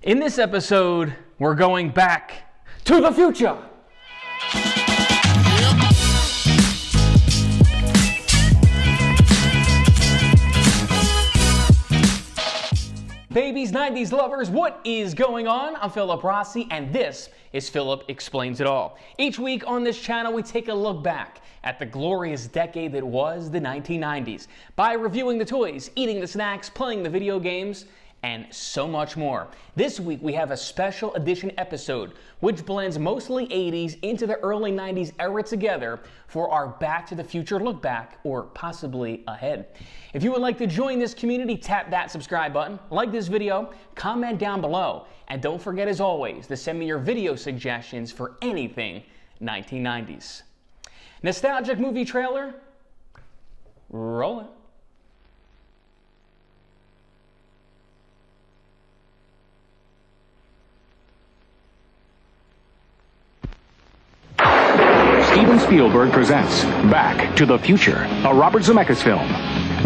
In this episode, we're going back to the future. Babies, 90s lovers, what is going on? I'm Philip Rossi, and this is Philip Explains It All. Each week on this channel, we take a look back at the glorious decade that was the 1990s by reviewing the toys, eating the snacks, playing the video games, and so much more. This week, we have a special edition episode which blends mostly 80s into the early 90s era together for our Back to the Future look back, or possibly ahead. If you would like to join this community, tap that subscribe button, like this video, comment down below, and don't forget, as always, to send me your video suggestions for anything 1990s. Nostalgic movie trailer? Roll it. Steven Spielberg presents Back to the Future, a Robert Zemeckis film.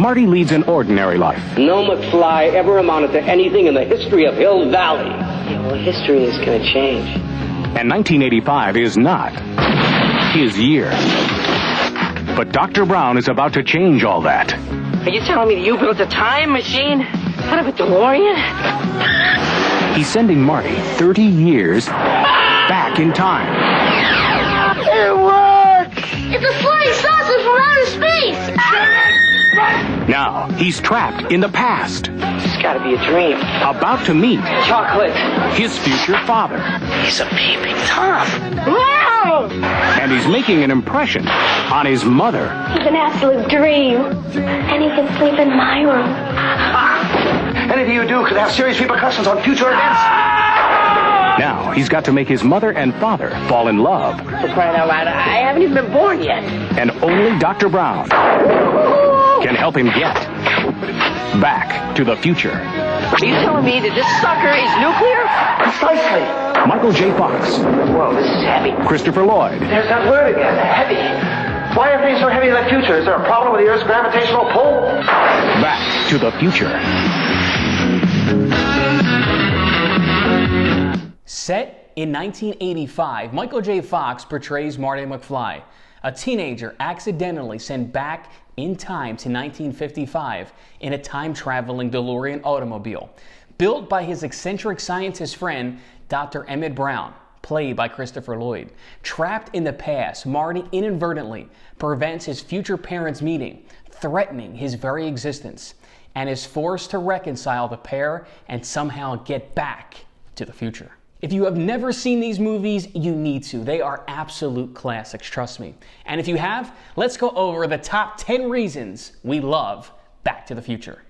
Marty leads an ordinary life. No McFly ever amounted to anything in the history of Hill Valley. Yeah, well, history is going to change. And 1985 is not his year. But Dr. Brown is about to change all that. Are you telling me that you built a time machine out of a DeLorean? He's sending Marty 30 years back in time. It worked! It's a flying saucer from outer space! Now, he's trapped in the past, It's got to be a dream. about to meet Chocolate. his future father. He's a peeping Tom. Wow! And he's making an impression on his mother. He's an absolute dream. And he can sleep in my room. Anything you do could have serious repercussions on future events. Now, he's got to make his mother and father fall in love. For crying out loud, I haven't even been born yet. And only Dr. Brown can help him get back to the future. Are you telling me that this sucker is nuclear? Precisely. Michael J. Fox, Whoa, this is heavy. Christopher Lloyd, There's that word again, heavy. Why are things so heavy in the future? Is there a problem with the Earth's gravitational pull? Back to the Future. Set in 1985, Michael J. Fox portrays Marty McFly, a teenager accidentally sent back in time to 1955 in a time-traveling DeLorean automobile, built by his eccentric scientist friend, Dr. Emmett Brown, played by Christopher Lloyd. Trapped in the past, Marty inadvertently prevents his future parents' meeting, threatening his very existence, and is forced to reconcile the pair and somehow get back to the future. If you have never seen these movies, you need to. They are absolute classics, trust me. And if you have, let's go over the top 10 reasons we love Back to the Future.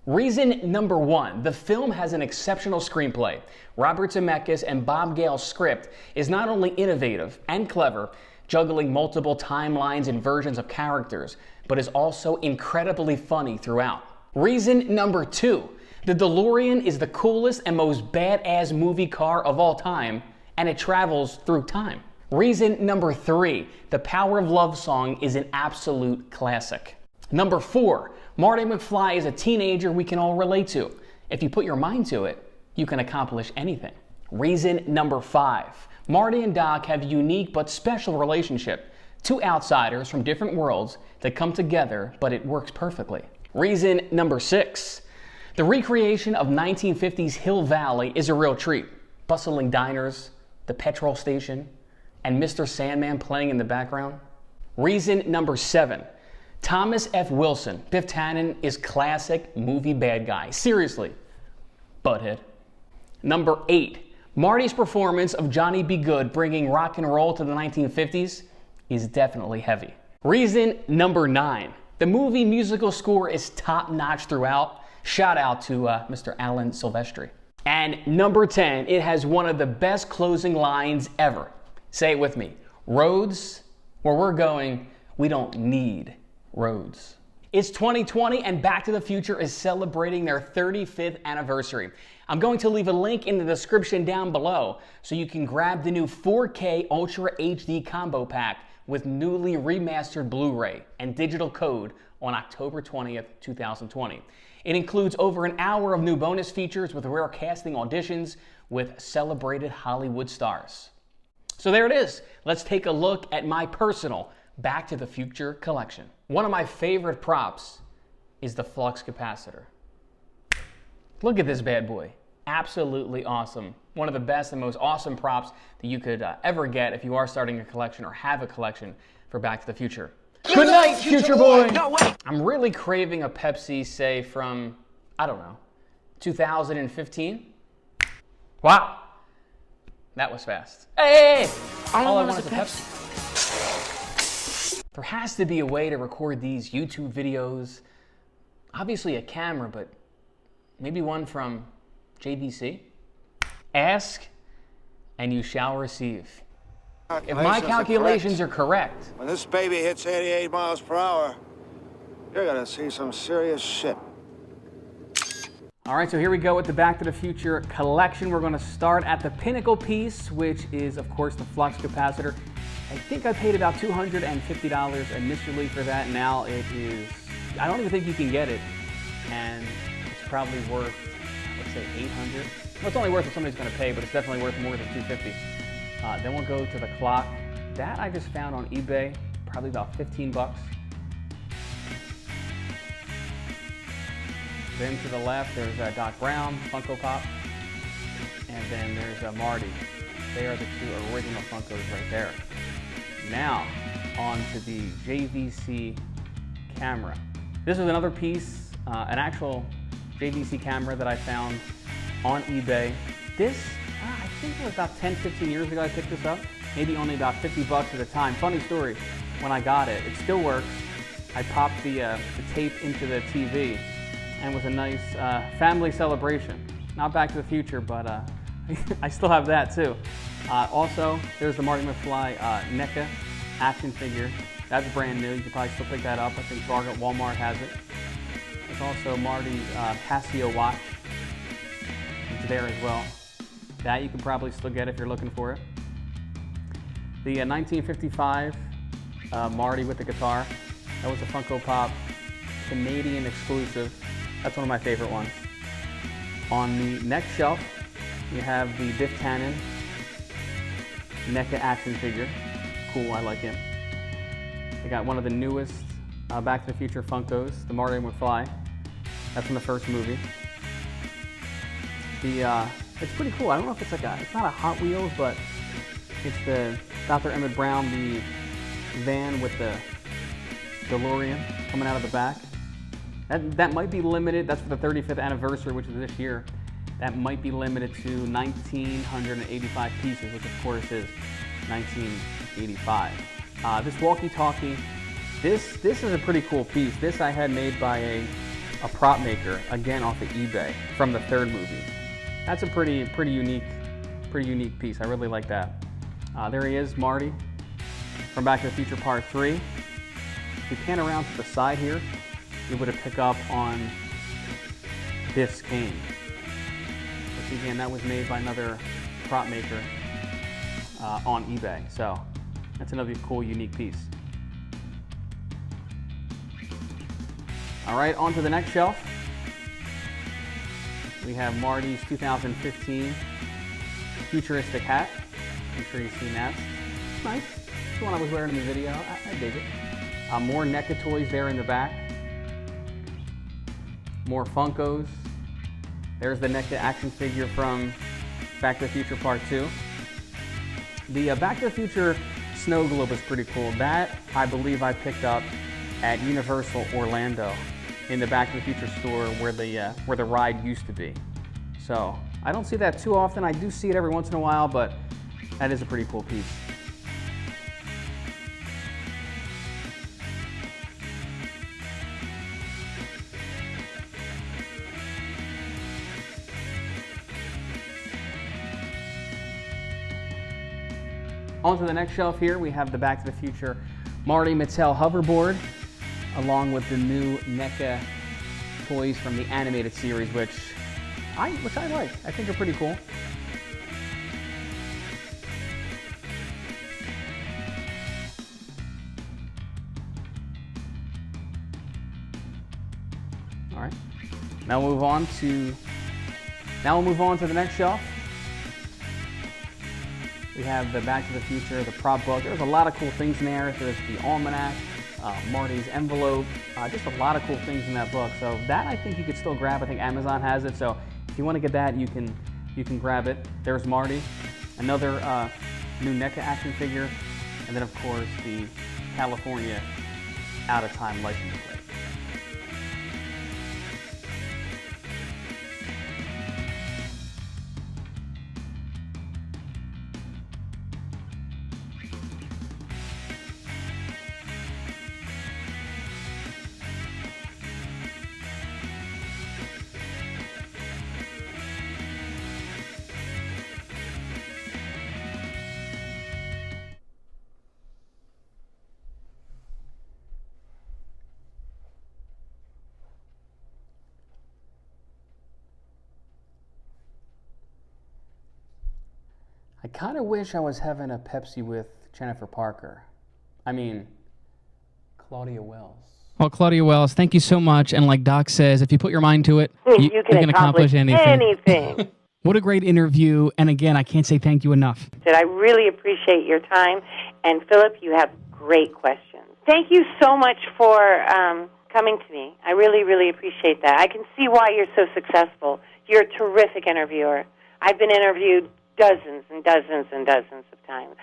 Reason number 1, the film has an exceptional screenplay. Robert Zemeckis and Bob Gale's script is not only innovative and clever, juggling multiple timelines and versions of characters, but is also incredibly funny throughout. Reason number 2, the DeLorean is the coolest and most badass movie car of all time, and it travels through time. Reason number 3, the Power of Love song is an absolute classic. Number 4, Marty McFly is a teenager we can all relate to. If you put your mind to it, you can accomplish anything. Reason number 5, Marty and Doc have a unique but special relationship. Two outsiders from different worlds that come together, but it works perfectly. Reason number 6, the recreation of 1950s Hill Valley is a real treat. Bustling diners, the petrol station, and Mr. Sandman playing in the background. Reason number 7, Thomas F. Wilson, Biff Tannen, is classic movie bad guy. Seriously, butthead. Number 8, Marty's performance of Johnny B. Good bringing rock and roll to the 1950s is definitely heavy. Reason number 9, the movie musical score is top-notch throughout. Shout out to Mr. Alan Silvestri. And number 10, it has one of the best closing lines ever. Say it with me. Roads, where we're going, we don't need roads. It's 2020 and Back to the Future is celebrating their 35th anniversary. I'm going to leave a link in the description down below so you can grab the new 4K Ultra HD combo pack with newly remastered Blu-ray and digital code on October 20th, 2020. It includes over an hour of new bonus features with rare casting auditions with celebrated Hollywood stars. So there it is. Let's take a look at my personal Back to the Future collection. One of my favorite props is the flux capacitor. Look at this bad boy. Absolutely awesome. One of the best and most awesome props that you could ever get if you are starting a collection or have a collection for Back to the Future. Good night, Future Boy! No, wait! I'm really craving a Pepsi, say from, I don't know, 2015? Wow. That was fast. Hey! All I want is a Pepsi. There has to be a way to record these YouTube videos. Obviously a camera, but maybe one from JVC? Ask, and you shall receive. If my calculations are correct. When this baby hits 88 miles per hour, you're gonna see some serious shit. All right, so here we go with the Back to the Future collection. We're gonna start at the pinnacle piece, which is, of course, the flux capacitor. I think I paid about $250 initially for that. Now it is, I don't even think you can get it. And it's probably worth, let's say, $800. Well, it's only worth what somebody's gonna pay, but it's definitely worth more than $250. Then we'll go to the clock. That I just found on eBay, probably about 15 bucks. Then to the left, there's Doc Brown, Funko Pop, and then there's Marty. They are the two original Funkos right there. Now, on to the JVC camera. This is another piece, an actual JVC camera that I found on eBay. This, I think it was about 10, 15 years ago I picked this up. Maybe only about 50 bucks at the time. Funny story, when I got it, it still works. I popped the tape into the TV, and it was a nice family celebration. Not Back to the Future, but I still have that too. Also, there's the Marty McFly NECA action figure. That's brand new. You could probably still pick that up. I think Target, Walmart has it. There's also Marty's Casio watch. It's there as well. That you can probably still get if you're looking for it. The 1955 Marty with the guitar. That was a Funko Pop Canadian exclusive. That's one of my favorite ones. On the next shelf, you have the Biff Tannen NECA action figure. Cool, I like him. They got one of the newest Back to the Future Funkos, the Marty McFly. That's from the first movie. It's pretty cool. I don't know if it's like it's not a Hot Wheels, but it's the Dr. Emmett Brown, the van with the DeLorean coming out of the back. That might be limited. That's for the 35th anniversary, which is this year. That might be limited to 1,985 pieces, which of course is 1985. This walkie-talkie, this is a pretty cool piece. This I had made by a prop maker, again off of eBay, from the third movie. That's a pretty unique piece. I really like that. There he is, Marty, from Back to the Future Part 3. If you pan around to the side here, you're able to pick up on Biff's cane. Which again, that was made by another prop maker on eBay. So that's another cool, unique piece. All right, on to the next shelf. We have Marty's 2015 futuristic hat. I'm sure you've seen that. It's nice. It's the one I was wearing in the video. I dig it. More NECA toys there in the back. More Funkos. There's the NECA action figure from Back to the Future Part 2. The Back to the Future snow globe is pretty cool. That, I believe I picked up at Universal Orlando in the Back to the Future store where the ride used to be. So I don't see that too often. I do see it every once in a while, but that is a pretty cool piece. On to the next shelf here, we have the Back to the Future Marty Mattel hoverboard, along with the new NECA toys from the animated series, which I like. I think are pretty cool. All right. Now we'll move on to the next shelf. We have the Back to the Future, the prop book. There's a lot of cool things in there. There's the almanac, Marty's envelope, just a lot of cool things in that book. So that I think you could still grab. I think Amazon has it. So if you want to get that, you can grab it. There's Marty, another new NECA action figure, and then of course the California Out of Time license plate. I kind of wish I was having a Pepsi with Jennifer Parker. I mean, Claudia Wells. Well, Claudia Wells, thank you so much. And like Doc says, if you put your mind to it, you can accomplish anything. What a great interview. And again, I can't say thank you enough. I really appreciate your time. And Philip, you have great questions. Thank you so much for coming to me. I really, really appreciate that. I can see why you're so successful. You're a terrific interviewer. I've been interviewed dozens and dozens and dozens of times.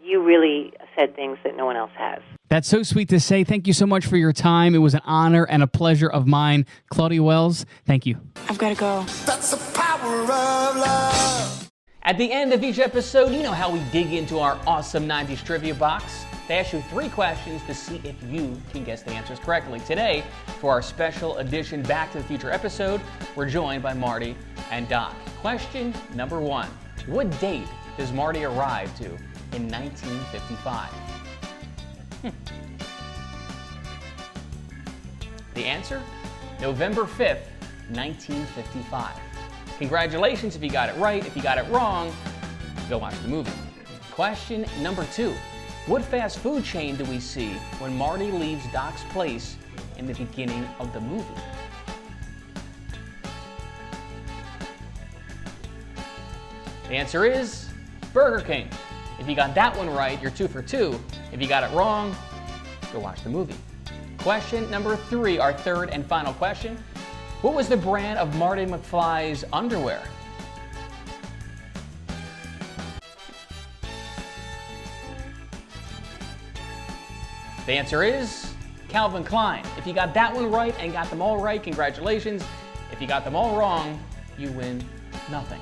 You really said things that no one else has. That's so sweet to say. Thank you so much for your time. It was an honor and a pleasure of mine. Claudia Wells, thank you. I've got to go. That's the power of love. At the end of each episode, you know how we dig into our awesome 90s trivia box. They ask you 3 questions to see if you can guess the answers correctly. Today, for our special edition Back to the Future episode, we're joined by Marty and Doc. Question number 1. What date does Marty arrive to in 1955? The answer? November 5th, 1955. Congratulations if you got it right. If you got it wrong, go watch the movie. Question number 2. What fast food chain do we see when Marty leaves Doc's place in the beginning of the movie? The answer is Burger King. If you got that one right, you're 2 for 2. If you got it wrong, go watch the movie. Question number 3, our third and final question. What was the brand of Marty McFly's underwear? The answer is Calvin Klein. If you got that one right and got them all right, congratulations. If you got them all wrong, you win nothing.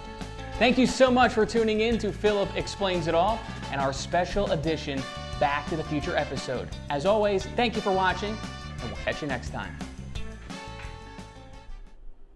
Thank you so much for tuning in to Philip Explains It All and our special edition Back to the Future episode. As always, thank you for watching, and we'll catch you next time.